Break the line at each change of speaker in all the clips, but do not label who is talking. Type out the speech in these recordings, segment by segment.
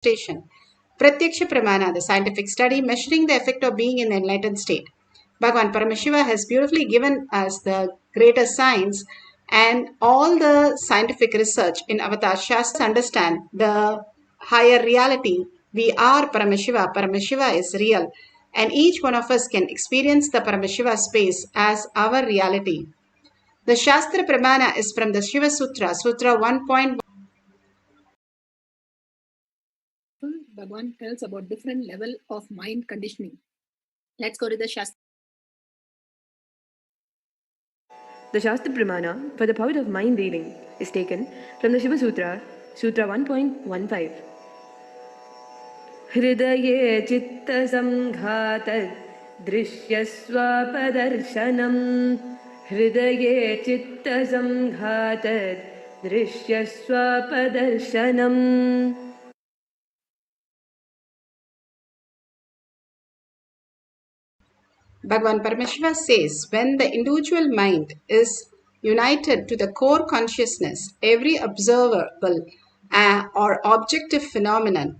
station. Pratyaksha Pramana, the scientific study measuring the effect of being in the enlightened state. Bhagavan Paramashiva has beautifully given us the greater science and all the scientific research in Avatar Shastras understand the higher reality. We are Paramashiva. Paramashiva is real. And each one of us can experience the Paramashiva space as our reality. The Shastra Pramana is from the Shiva Sutra, Sutra 1.1.
Bhagavan tells about different level of mind conditioning. Let's go to the Shastra.
The Shastra Pramana for the power of mind reading is taken from the Shiva Sutra, Sutra 1.15. Hridaye chitta samghatad drishyaswapadarsanam. Hridaye chitta samghatad drishyaswapadarsanam.
Bhagavan Paramashiva says, when the individual mind is united to the core consciousness, every observable or objective phenomenon,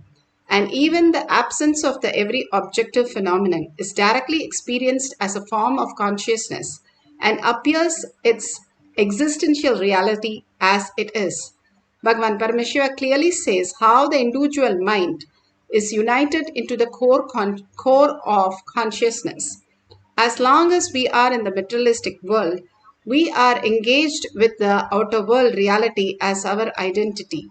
and even the absence of the every objective phenomenon is directly experienced as a form of consciousness and appears its existential reality as it is. Bhagavan Paramashiva clearly says how the individual mind is united into the core of consciousness. As long as we are in the materialistic world, we are engaged with the outer world reality as our identity.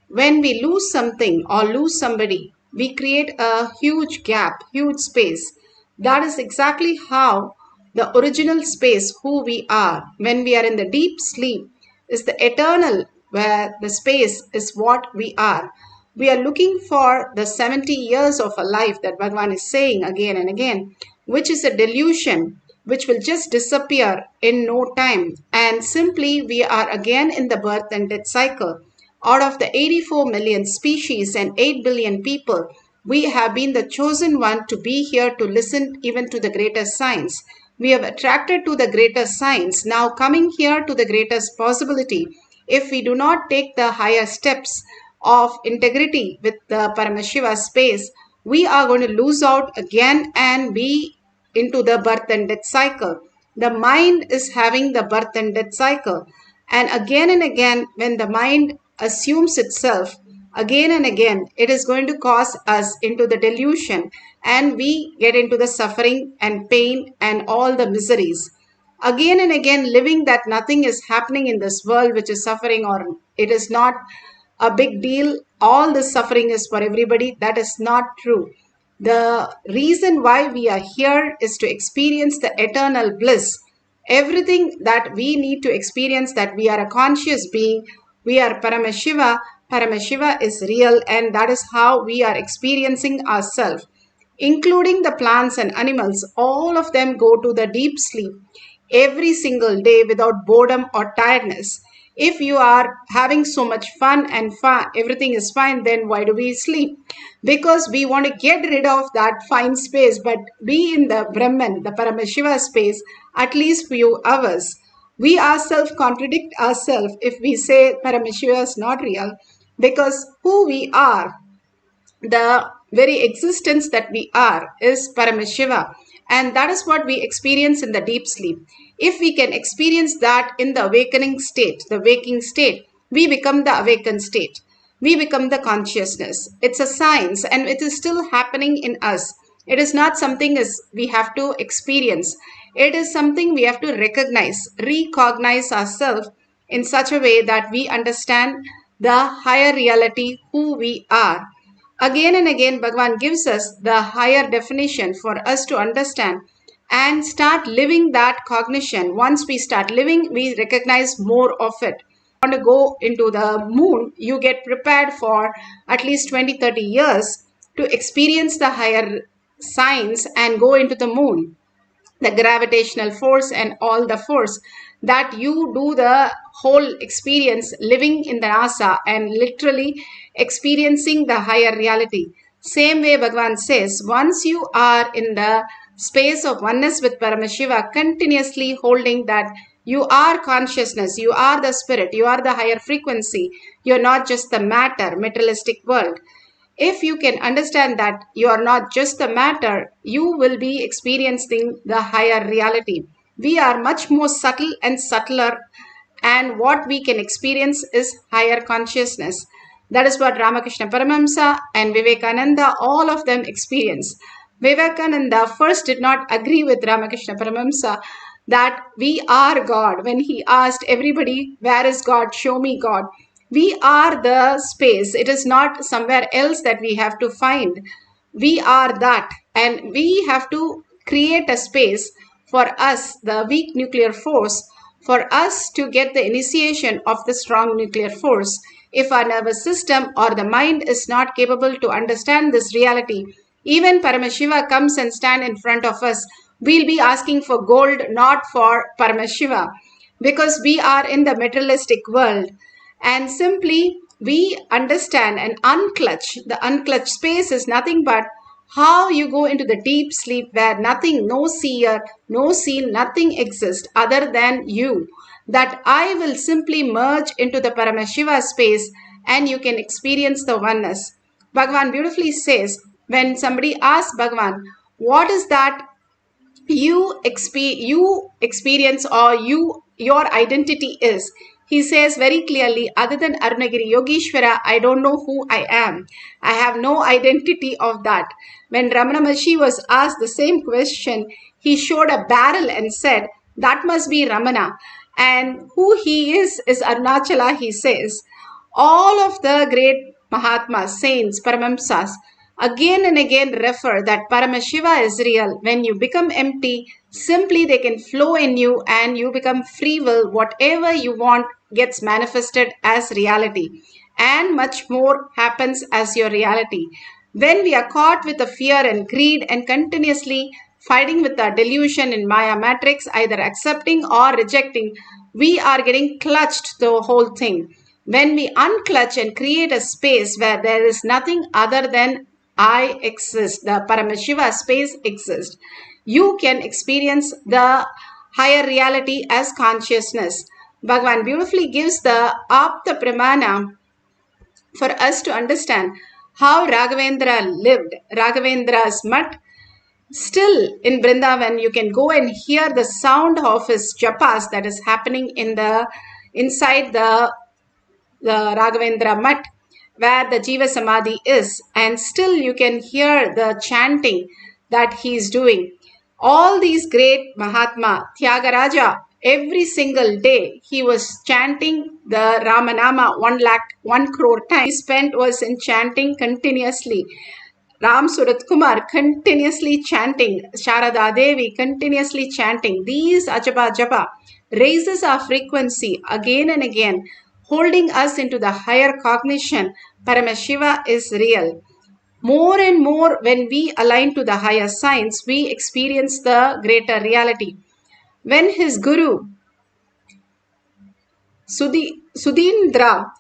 When we lose something or lose somebody, we create a huge gap, huge space. That is exactly how the original space, who we are, when we are in the deep sleep, is the eternal, where the space is what we are. We are looking for the 70 years of a life that Bhagavan is saying again and again, which is a delusion which will just disappear in no time. And simply we are again in the birth and death cycle. Out of the 84 million species and 8 billion people, we have been the chosen one to be here to listen even to the greatest science. We have attracted to the greatest science, now coming here to the greatest possibility. If we do not take the higher steps of integrity with the Paramashiva space, we are going to lose out again and be into the birth and death cycle. The mind is having the birth and death cycle. And again, when the mind assumes itself, again and again, it is going to cause us into the delusion and we get into the suffering and pain and all the miseries. Again and again, living that nothing is happening in this world which is suffering, or it is not a big deal, all this suffering is for everybody. That is not true. The reason why we are here is to experience the eternal bliss. Everything that we need to experience, that we are a conscious being, we are Paramashiva. Paramashiva is real, and that is how we are experiencing ourselves. Including the plants and animals, all of them go to the deep sleep every single day without boredom or tiredness. If you are having so much fun and everything is fine, then why do we sleep? Because we want to get rid of that fine space, but be in the Brahman, the Paramashiva space, at least few hours. We ourselves contradict ourselves if we say Paramashiva is not real, because who we are, the very existence that we are, is Paramashiva. And that is what we experience in the deep sleep. If we can experience that in the awakening state, the waking state, we become the awakened state. We become the consciousness. It's a science and it is still happening in us. It is not something as we have to experience. It is something we have to recognize ourselves in such a way that we understand the higher reality, who we are. Again and again, Bhagavan gives us the higher definition for us to understand and start living that cognition. Once we start living, we recognize more of it. Want to go into the moon, you get prepared for at least 20-30 years to experience the higher science and go into the moon, the gravitational force and all the force, that you do the whole experience living in the NASA and literally experiencing the higher reality. Same way Bhagavan says, once you are in the space of oneness with Paramashiva, continuously holding that you are consciousness, you are the spirit, you are the higher frequency, you're not just the matter, materialistic world. If you can understand that you are not just the matter, you will be experiencing the higher reality. We are much more subtle and subtler, and what we can experience is higher consciousness. That is what Ramakrishna Paramahamsa and Vivekananda, all of them experience. Vivekananda first did not agree with Ramakrishna Paramahamsa that we are God. When he asked everybody, where is God? Show me God. We are the space. It is not somewhere else that we have to find. We are that. And we have to create a space for us, the weak nuclear force, for us to get the initiation of the strong nuclear force. If our nervous system or the mind is not capable to understand this reality, even Paramashiva comes and stand in front of us, we'll be asking for gold, not for Paramashiva, because we are in the materialistic world. And simply we understand and unclutch. The unclutched space is nothing but how you go into the deep sleep where nothing, no seer, no seen, nothing exists other than you. That I will simply merge into the Paramashiva space and you can experience the oneness. Bhagavan beautifully says, when somebody asks Bhagavan, what is that you experience or your identity is, he says very clearly, other than Arunagiri Yogeshwara, I don't know who I am. I have no identity of that. When Ramana Maharshi was asked the same question, he showed a barrel and said, that must be Ramana. And who he is Arunachala, he says. All of the great Mahatmas, saints, Paramamsas, again and again refer that Paramashiva is real. When you become empty, simply they can flow in you and you become free will. Whatever you want gets manifested as reality. And much more happens as your reality. When we are caught with the fear and greed and continuously fighting with our delusion in Maya matrix, either accepting or rejecting, we are getting clutched the whole thing. When we unclutch and create a space where there is nothing other than I exist, the Paramashiva space exists, you can experience the higher reality as consciousness. Bhagavan beautifully gives the Apta Pramana for us to understand how Raghavendra lived. Raghavendra's mutt, still in Vrindavan, you can go and hear the sound of his japas that is happening in the inside the Raghavendra mutt where the Jiva Samadhi is, and still you can hear the chanting that he is doing. All these great Mahatma, Tyagaraja, every single day he was chanting the Ramanama 1 crore times. He spent was in chanting continuously. Ram Surat Kumar continuously chanting, Sharada Devi continuously chanting. These Ajaba Japa raises our frequency again and again, holding us into the higher cognition. Paramashiva is real. More and more, when we align to the higher science, we experience the greater reality. When his guru, Sudhindra,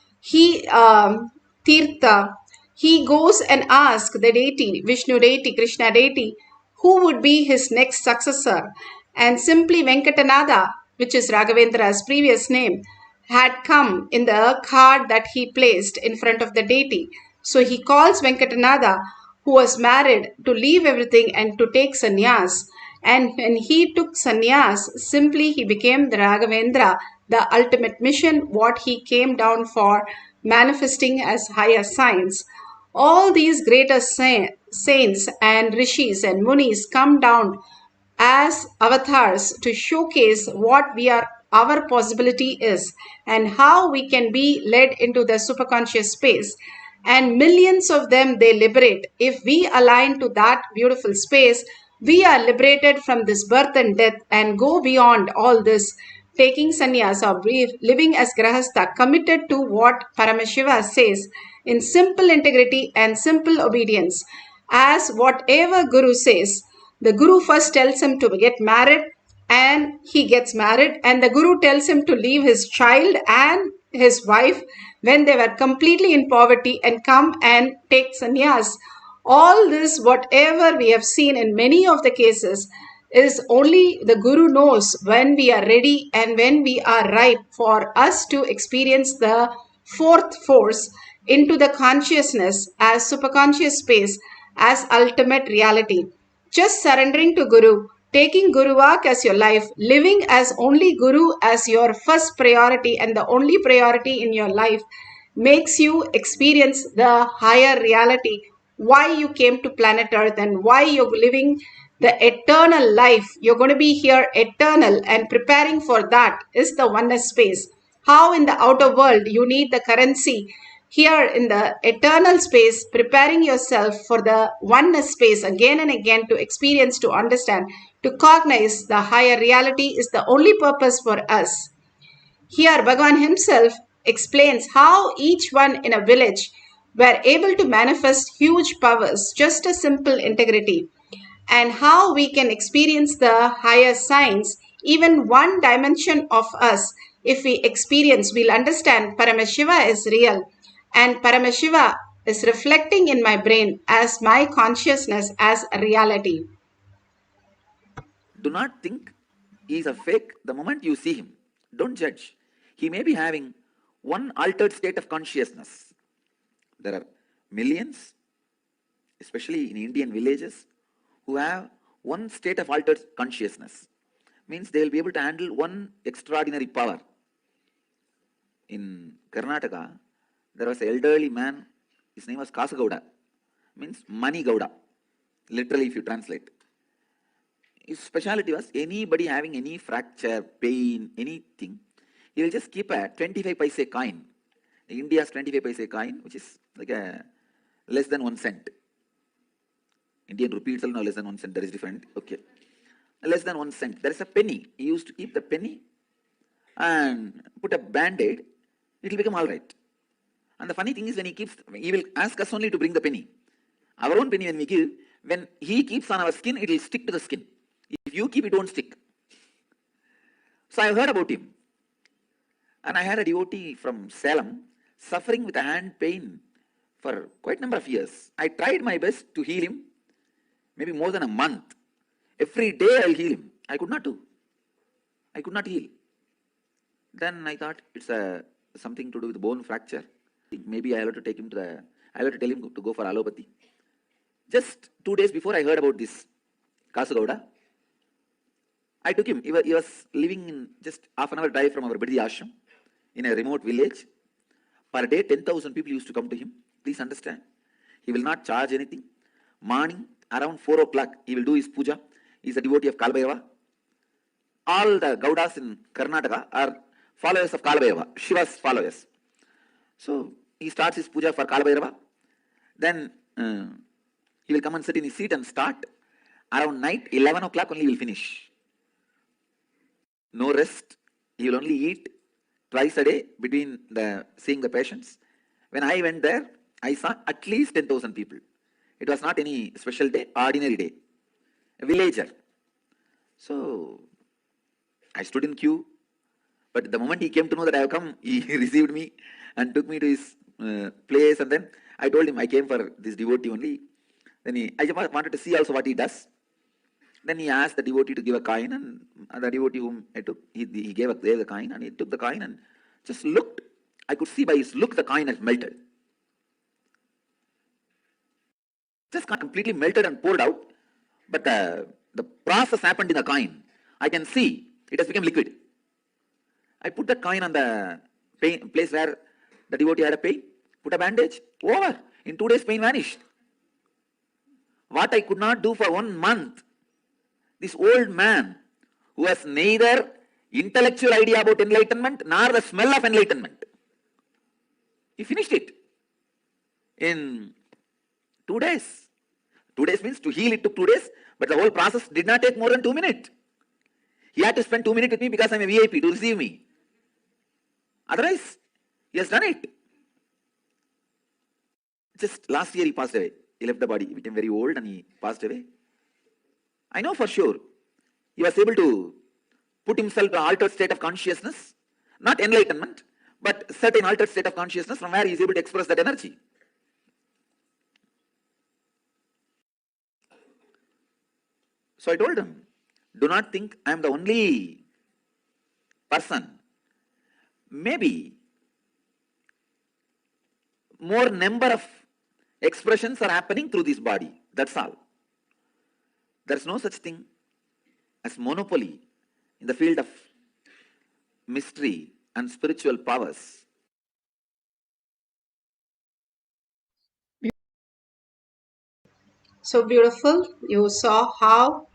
Tirtha, he goes and asks the deity, Vishnu deity, Krishna deity, who would be his next successor. And simply Venkatanada, which is Raghavendra's previous name, had come in the card that he placed in front of the deity. So he calls Venkatanada, who was married, to leave everything and to take sannyas. And when he took sannyas, simply he became the Raghavendra, the ultimate mission, what he came down for, manifesting as higher science. All these greater saints and rishis and munis come down as avatars to showcase what our possibility is and how we can be led into the superconscious space. And millions of them they liberate. If we align to that beautiful space, we are liberated from this birth and death and go beyond all this, taking sannyas or living as grahastha, committed to what Paramashiva says in simple integrity and simple obedience. As whatever Guru says, the Guru first tells him to get married and he gets married, and the Guru tells him to leave his child and his wife when they were completely in poverty and come and take sannyas. All this, whatever we have seen in many of the cases, is only the Guru knows when we are ready and when we are ripe for us to experience the fourth force into the consciousness as superconscious space as ultimate reality. Just surrendering to Guru, taking Guru Vak as your life, living as only Guru as your first priority and the only priority in your life makes you experience the higher reality, why you came to planet Earth and why you're living the eternal life. You're going to be here eternal, and preparing for that is the oneness space. How in the outer world you need the currency, here in the eternal space, preparing yourself for the oneness space again and again to experience, to understand, to cognize the higher reality is the only purpose for us. Here, Bhagavan himself explains how each one in a village were able to manifest huge powers, just a simple integrity, and how we can experience the higher signs, even one dimension of us. If we experience, we'll understand Paramashiva is real, and Paramashiva is reflecting in my brain as my consciousness as a reality.
Do not think he is a fake the moment you see him. Don't judge. He may be having one altered state of consciousness. There are millions, especially in Indian villages, who have one state of altered consciousness. Means they will be able to handle one extraordinary power. In Karnataka, there was an elderly man, his name was Kasagowda, means Mani Gowda, literally if you translate. His speciality was anybody having any fracture, pain, anything, he will just keep a 25 paise coin, India's 25 paise coin, which is like a less than 1 cent. Indian rupee itself now less than 1 cent, that is different. Okay. Less than 1 cent. There is a penny. He used to keep the penny and put a band-aid, it will become all right. And the funny thing is when he will ask us only to bring the penny. Our own penny when we give, when he keeps on our skin, it will stick to the skin. If you keep, it won't stick. So I heard about him. And I had a devotee from Salem suffering with a hand pain for quite a number of years. I tried my best to heal him, maybe more than a month. Every day I'll heal him. I could not do. I could not heal. Then I thought it's something to do with bone fracture. Maybe I'll have to take him I'll have to tell him to go for allopathy. Just 2 days before I heard about this Kasagowda, I took him. He was living in just half an hour drive from our Bidhi ashram in a remote village. Per day, 10,000 people used to come to him. Please understand. He will not charge anything. Morning, around 4 o'clock, he will do his puja. He is a devotee of Kalabhairava. All the Gaudas in Karnataka are followers of Kalabhairava, Shiva's followers. So, he starts his puja for Kalabhairava. Then, he will come and sit in his seat and start. Around night, 11 o'clock only he will finish. No rest. He will only eat twice a day between seeing the patients. When I went there, I saw at least 10,000 people. It was not any special day, ordinary day. A villager. So, I stood in queue. But the moment he came to know that I have come, he received me and took me to his place. And then I told him I came for this devotee only. Then I just wanted to see also what he does. Then he asked the devotee to give a coin, and the devotee whom I took, he gave the coin, and he took the coin and just looked. I could see by his look the coin had melted. Just completely melted and poured out. But the process happened in the coin. I can see it has become liquid. I put the coin on the place where the devotee had a pain, put a bandage, over. In 2 days, pain vanished. What I could not do for 1 month, this old man who has neither intellectual idea about enlightenment nor the smell of enlightenment, he finished it in 2 days. 2 days means to heal it took 2 days, but the whole process did not take more than 2 minutes. He had to spend 2 minutes with me because I'm a VIP to receive me. Otherwise, he has done it. Just last year he passed away. He left the body. He became very old and he passed away. I know for sure he was able to put himself in an altered state of consciousness, not enlightenment, but certain altered state of consciousness from where he is able to express that energy. So I told him, do not think I am the only person. Maybe more number of expressions are happening through this body. That's all. There's no such thing as monopoly in the field of mystery and spiritual powers.
So beautiful. You saw how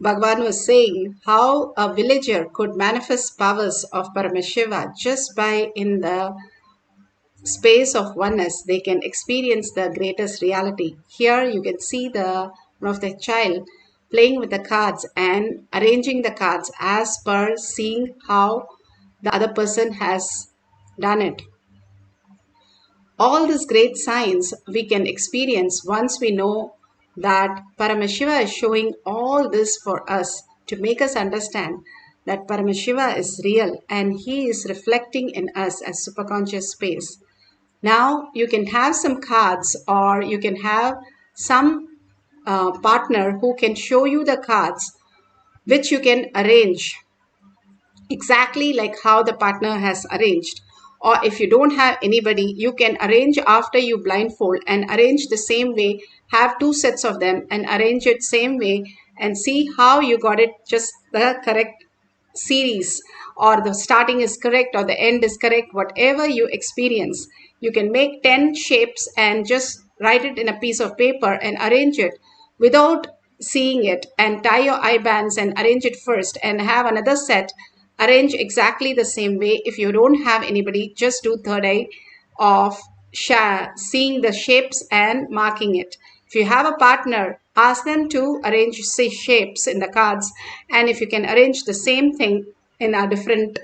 Bhagavan was saying how a villager could manifest powers of Paramashiva just by in the space of oneness. They can experience the greatest reality. Here you can see one of the child playing with the cards and arranging the cards as per seeing how the other person has done it. All these great signs we can experience once we know that Paramashiva is showing all this for us to make us understand that Paramashiva is real and he is reflecting in us as superconscious space. Now you can have some cards or you can have some partner who can show you the cards which you can arrange exactly like how the partner has arranged. Or if you don't have anybody, you can arrange after you blindfold and arrange the same way, have two sets of them and arrange it same way and see how you got it just the correct series, or the starting is correct or the end is correct. Whatever you experience, you can make 10 shapes and just write it in a piece of paper and arrange it without seeing it, and tie your eye bands and arrange it first and have another set arrange exactly the same way. If you don't have anybody, just do third eye of seeing the shapes and marking it. If you have a partner, ask them to arrange shapes in the cards, and if you can arrange the same thing in a different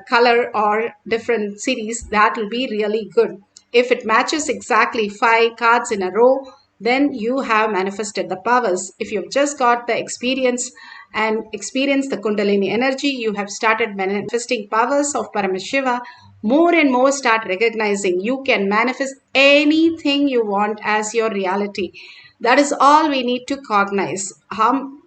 color or different series, that will be really good. If it matches exactly 5 cards in a row, then you have manifested the powers. If you've just got the experience and experienced the Kundalini energy, you have started manifesting powers of Paramashiva. More and more start recognizing you can manifest anything you want as your reality. That is all we need to cognize.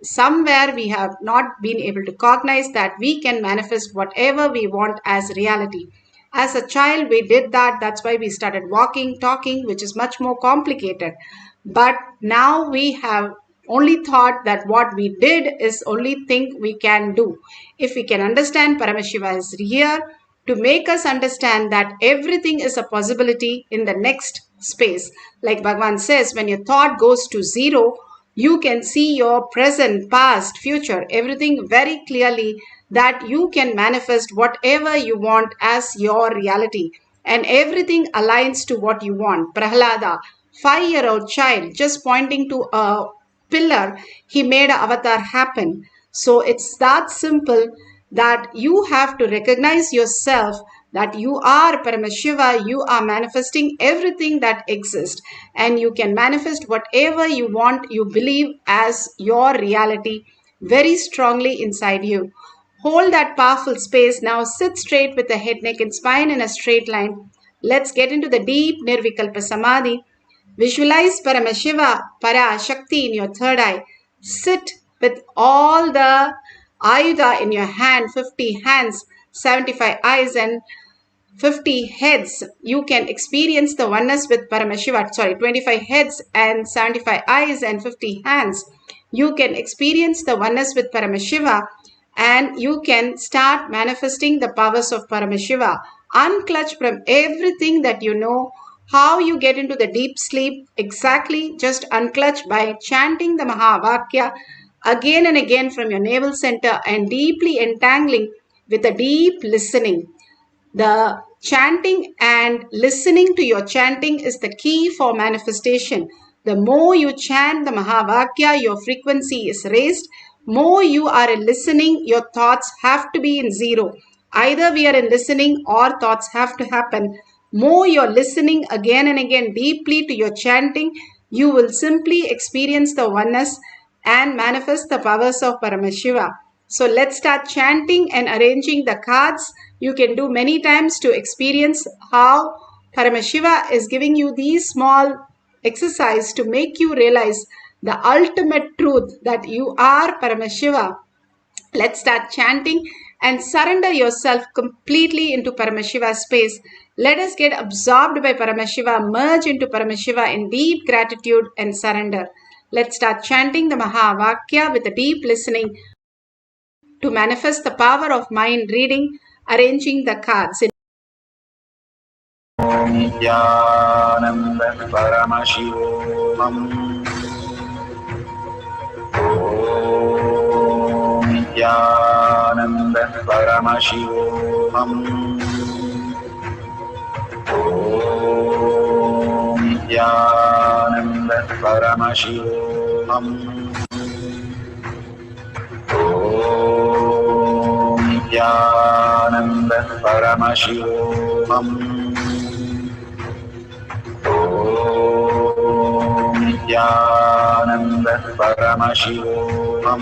Somewhere we have not been able to cognize that we can manifest whatever we want as reality. As a child, we did that. That's why we started walking, talking, which is much more complicated. But now we have only thought that what we did is only thing we can do. If we can understand Paramashiva is here to make us understand that everything is a possibility in the next space. Like Bhagavan says, when your thought goes to zero, you can see your present, past, future, everything very clearly, that you can manifest whatever you want as your reality. And everything aligns to what you want. Prahlada, 5-year-old child, just pointing to a pillar, he made an avatar happen. So it's that simple, that you have to recognize yourself that you are Paramashiva, you are manifesting everything that exists, and you can manifest whatever you want, you believe as your reality very strongly inside you. Hold that powerful space. Now sit straight with the head, neck and spine in a straight line. Let's get into the deep Nirvikalpa Samadhi. Visualize Paramashiva, Parashakti in your third eye. Sit with all the Ayuda in your hand, 50 hands, 75 eyes and 50 heads. You can experience the oneness with Paramashiva. 25 heads and 75 eyes and 50 hands. You can experience the oneness with Paramashiva and you can start manifesting the powers of Paramashiva. Unclutch from everything that you know. How you get into the deep sleep, exactly just unclutch by chanting the Mahavakya again and again from your navel center and deeply entangling with a deep listening. The chanting and listening to your chanting is the key for manifestation. The more you chant the Mahavakya, your frequency is raised. More you are in listening, your thoughts have to be in zero. Either we are in listening or thoughts have to happen. More you're listening again and again deeply to your chanting, you will simply experience the oneness and manifest the powers of Paramashiva. So let's start chanting and arranging the cards. You can do many times to experience how Paramashiva is giving you these small exercise to make you realize the ultimate truth that you are Paramashiva. Let's start chanting and surrender yourself completely into Paramashiva space. Let us get absorbed by Paramashiva, merge into Paramashiva in deep gratitude and surrender. Let's start chanting the Mahavakya with a deep listening to manifest the power of mind reading, arranging the cards.
Nithyananda Paramashivoham. Om Nithyananda Paramashivoham. Om Nithyananda Paramashivoham. Om Nithyananda Paramashivoham. Om Nithyananda Paramashivoham.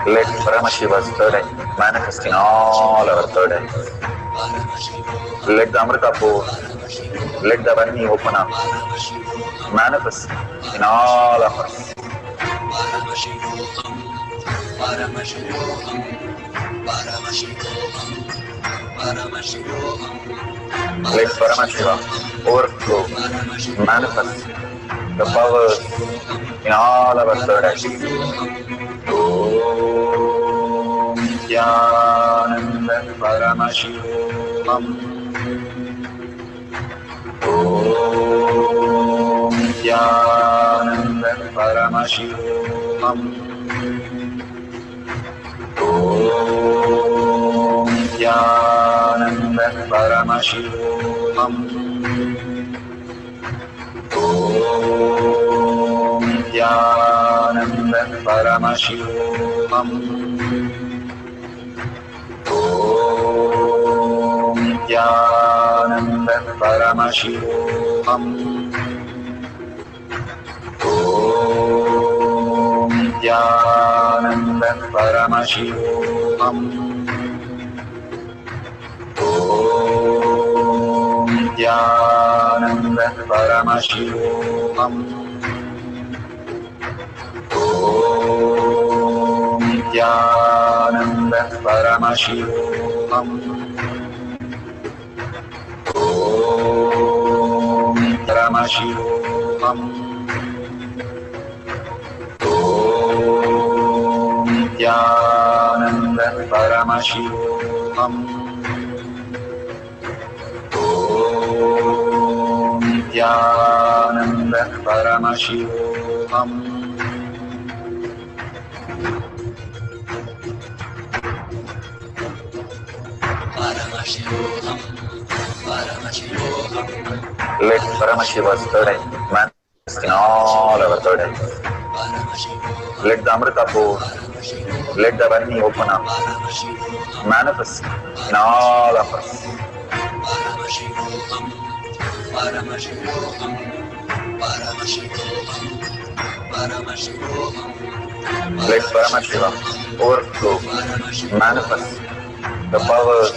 Let Paramashiva's third eye manifest in all our third eyes. Let the Amrita pour, let the Vani open up, manifest in all of us. Let Paramashiva overflow, manifest the powers in all our third eyes. Om Nithyananda Paramashivoham. Om Nithyananda Paramashivoham. Om Nithyananda Paramashivoham. Om Nithyananda Paramashivoham. Om Nithyananda Paramashivoham. Om Nithyananda Paramashivoham. Om Nithyananda Paramashivoham. Om Nithyananda Paramashivoham. Om Paramashivoham. Om Nithyananda Paramashivoham. Om Nithyananda Paramashivoham. Let Paramashiva's third eye manifest in all our third eyes. Let the Amrita pour, let the Vani open up, manifest in all of us. Let Paramashiva overflow, manifest the powers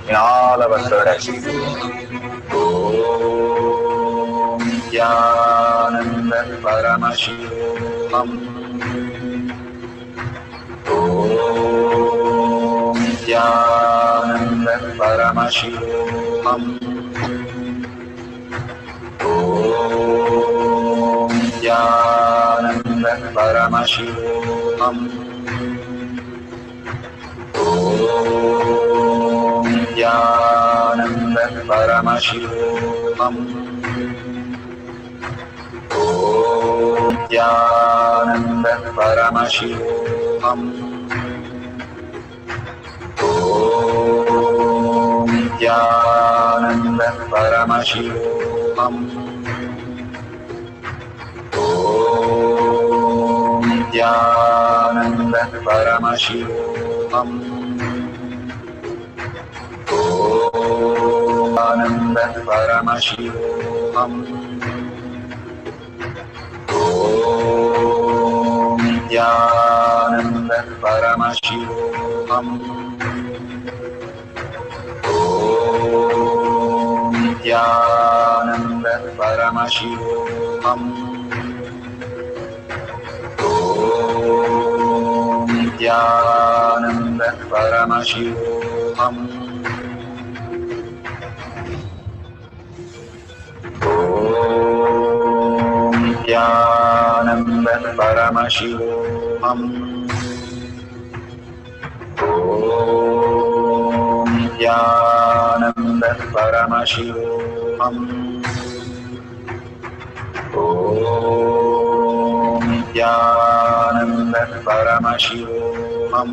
in all our third eyes. Om Nithyananda Paramashivoham. Om Nithyananda Paramashivoham. Om Nithyananda Paramashivoham. Om Nithyananda Paramashivoham. Om Nithyananda Paramashivoham. Om Nithyananda Paramashivoham. Om Nithyananda Paramashivoham. Om Nithyananda Paramashivoham. Om Nithyananda Paramashivoham. Om Nithyananda Paramashivoham. Nithyananda Paramashivoham. Nithyananda Paramashivoham. Nithyananda Paramashivoham. Nithyananda Paramashivoham.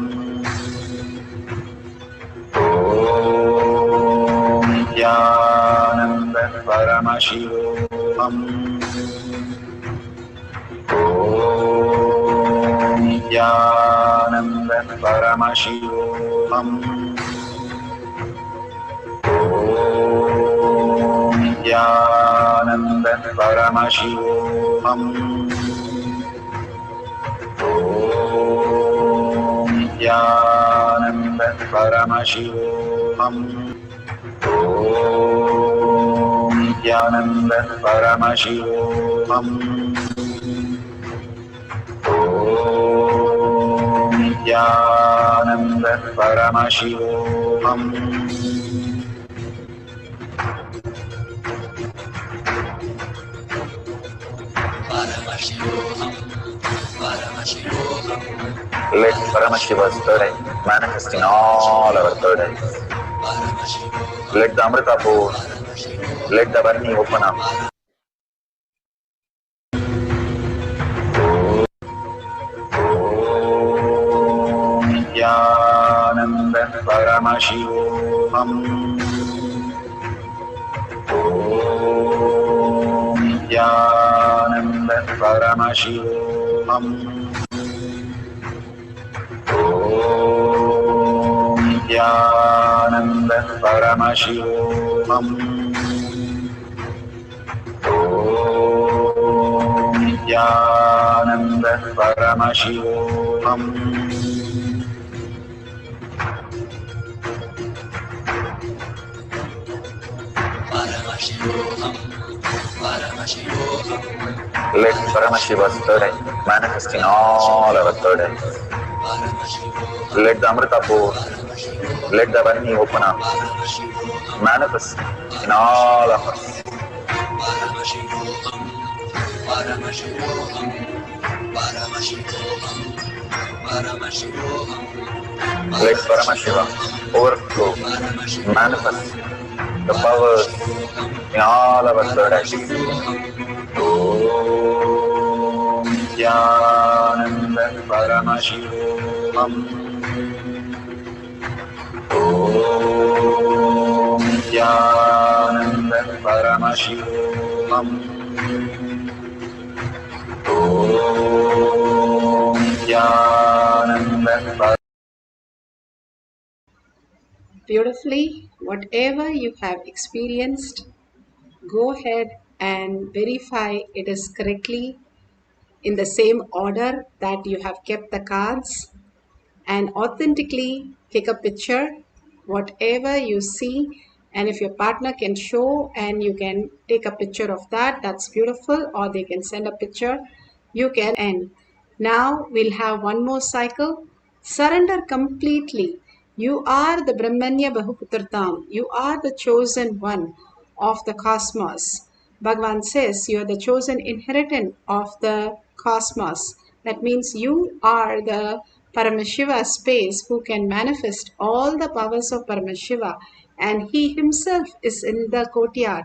Nithyananda Paramashivoham. Nithyananda Paramashivoham. Nithyananda Paramashivoham. Nithyananda Paramashivoham. Nithyananda Paramashivoham. Nithyananda Paramashivoham. Let Paramashiva's third eye manifest in all our third eyes. Let the Amrita pour, let the Varni open up. Nithyananda Paramashivoham. Nithyananda Paramashivoham. Nithyananda Paramashivoham. Nithyananda Paramashivoham. Let Paramashiva's third eye manifest in all our third eyes. Let the Amrita pour, let the Varni open up, manifest in all of us. Let Paramashiva overflow, manifest the powers in all our third eyes. Om Nithyananda Paramashivoham. Om Nithyananda Paramashivoham. Om Nithyananda Paramashivoham.
Beautifully, whatever you have experienced, go ahead and verify it is correctly in the same order that you have kept the cards, and authentically take a picture whatever you see, and if your partner can show and you can take a picture of that, that's beautiful, or they can send a picture, you can end. Now we'll have one more cycle. Surrender completely. You are the Brahmanya Bahuputratam. You are the chosen one of the cosmos. Bhagavan says you are the chosen inheritant of the cosmos. That means you are the Paramashiva space who can manifest all the powers of Paramashiva, and he himself is in the courtyard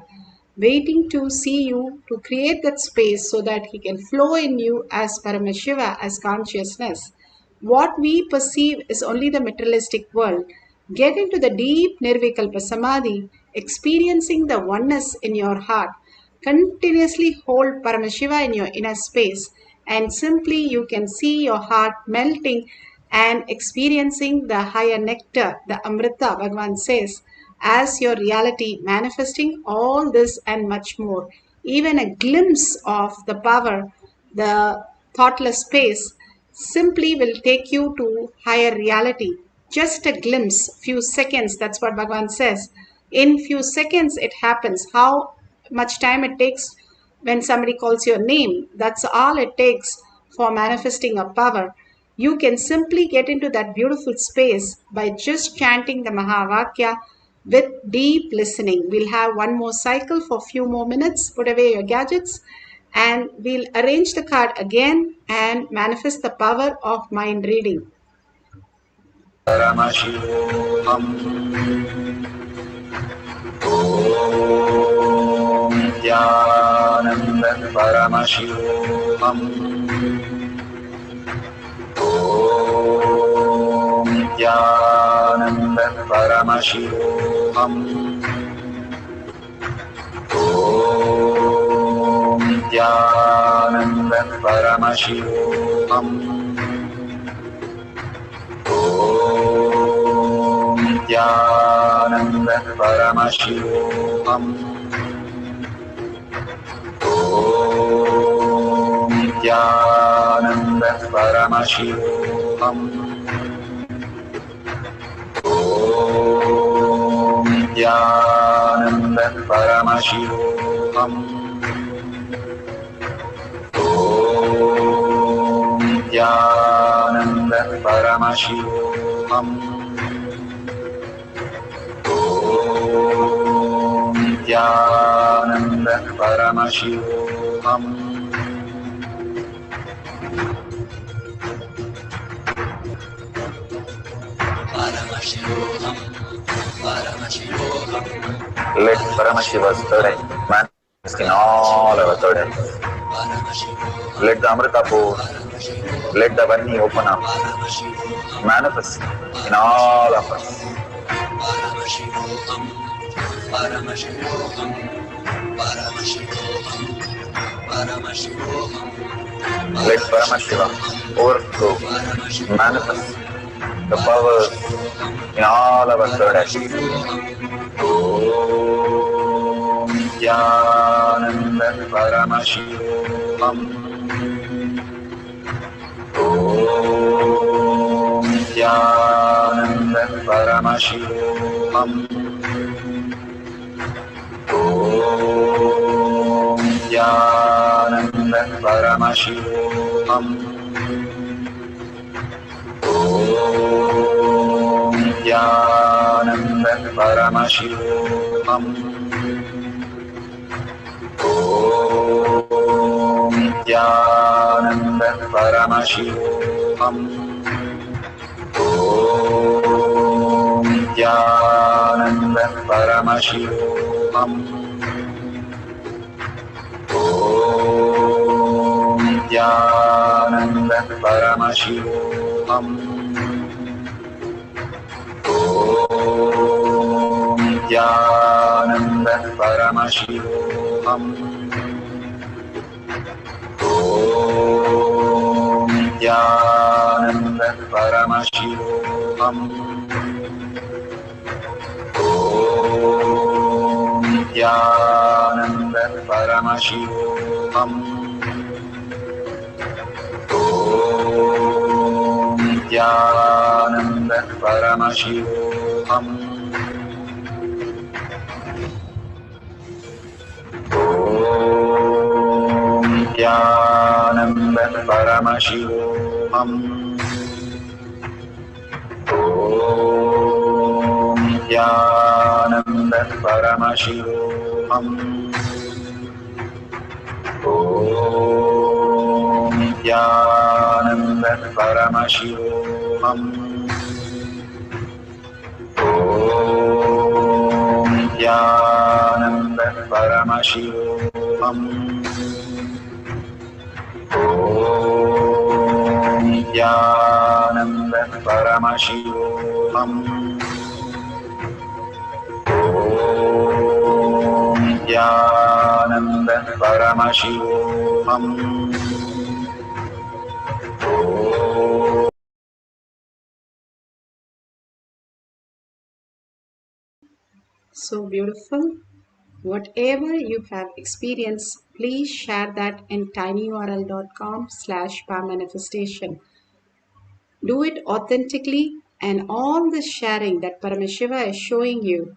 waiting to see you to create that space so that he can flow in you as Paramashiva, as consciousness. What we perceive is only the materialistic world. Get into the deep Nirvikalpa Samadhi, experiencing the oneness in your heart. Continuously hold Paramashiva in your inner space, and simply you can see your heart melting and experiencing the higher nectar, the Amrita, Bhagavan says, as your reality, manifesting all this and much more. Even a glimpse of the power, the thoughtless space, simply will take you to higher reality. Just a glimpse, few seconds, that's what Bhagavan says. In few seconds it happens. How much time it takes when somebody calls your name, that's all it takes for manifesting a power, you can simply get into that beautiful space by just chanting the Mahavakya with deep listening. We'll have one more cycle for a few more minutes. Put away your gadgets and we'll arrange the card again and manifest the power of mind reading.
Paramashivoham. Om Nithyananda Paramashivoham. Om Nithyananda Paramashivoham. Om Nithyananda Paramashivoham. Om Nithyananda Paramashivoham. Om Nithyananda Paramashivoham. Om Nithyananda Paramashivoham. Om Nithyananda Paramashivoham. Om Nithyananda Paramashivoham. Let Paramashiva's third eye manifest in all our third eyes. Let the Amrita pour, let the Vani open up, manifest in all of us. Paramashivoham, Paramashivoham, Paramashivoham, Paramashivoham. Let Paramashiva overflow, manifest the powers in all our third eyes. Om Nithyananda Paramashivoham. Om Nithyananda Paramashivoham. Om Nithyananda Paramashivoham. Om Nithyananda Paramashivoham. Om Nithyananda Paramashivoham. Om Nithyananda Paramashivoham. Om Nithyananda Paramashivoham. Om Nithyananda Paramashivoham. Om Nithyananda Paramashivoham. Om Nithyananda Paramashivoham. Om Nithyananda Paramashivoham. Om Nithyananda Paramashivoham. Om Nithyananda Paramashivoham. Om Nithyananda Paramashivoham. Om Nithyananda Paramashivoham. Om Nithyananda Paramashivoham. Om Nithyananda Paramashivoham.
So beautiful. Whatever you have experienced, please share that in tinyurl.com/powermanifestation. Do it authentically, and all the sharing that Paramashiva is showing you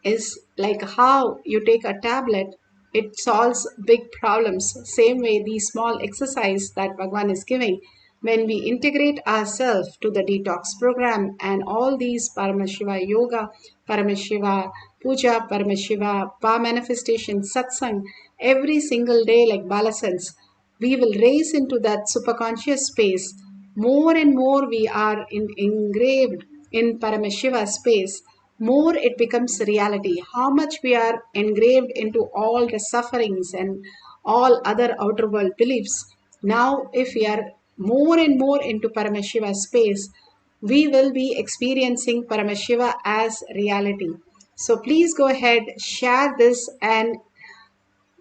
is like how you take a tablet it solves big problems. Same way, the small exercise that Bhagwan is giving, when we integrate ourselves to the detox program and all these Paramashiva yoga, Paramashiva puja, Paramashiva power manifestation, satsang, every single day like Balasans, we will raise into that superconscious space. More and more we are engraved in Paramashiva space, more it becomes reality. How much we are engraved into all the sufferings and all other outer world beliefs. Now, if we are more and more into Paramashiva space, we will be experiencing Paramashiva as reality. So please go ahead, share this and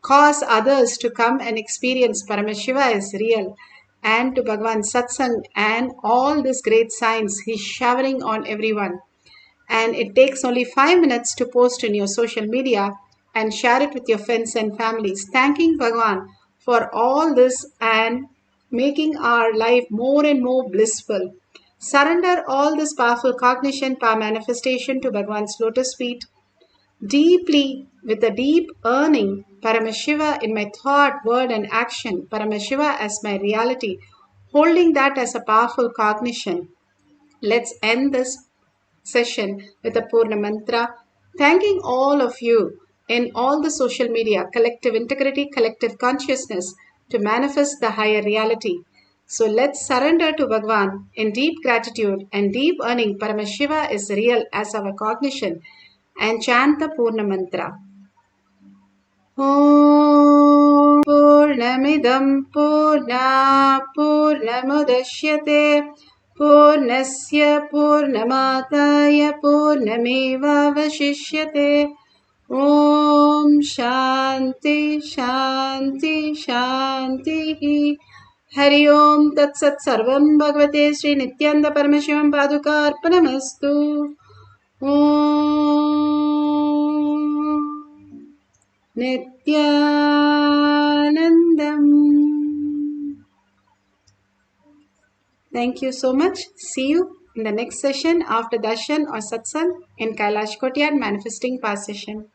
cause others to come and experience Paramashiva is real, and to Bhagavan Satsang and all these great signs he's showering on everyone. And it takes only 5 minutes to post in your social media and share it with your friends and families, thanking Bhagavan for all this and making our life more and more blissful. Surrender all this powerful cognition, power manifestation to Bhagavan's lotus feet deeply, with a deep earning Paramashiva in my thought, word, and action, Paramashiva as my reality, holding that as a powerful cognition. Let's end this session with a Purna mantra, thanking all of you in all the social media, collective integrity, collective consciousness to manifest the higher reality. So let's surrender to Bhagwan in deep gratitude and deep earning Paramashiva is real as our cognition and chant the Purna mantra. Om Purnamidam Purna Purnamudashyate Purnasya Purnamataya Purnameva Vashishyate. Om Shanti Shanti Shanti. Hari Om Tat Sat Sarvam Bhagavate Sri Nithyananda Paramashivam Paduka Arpanamastu. Om Nithyanandam. Thank you so much. See you in the next session after darshan or satsang in Kailash Kotyad manifesting power session.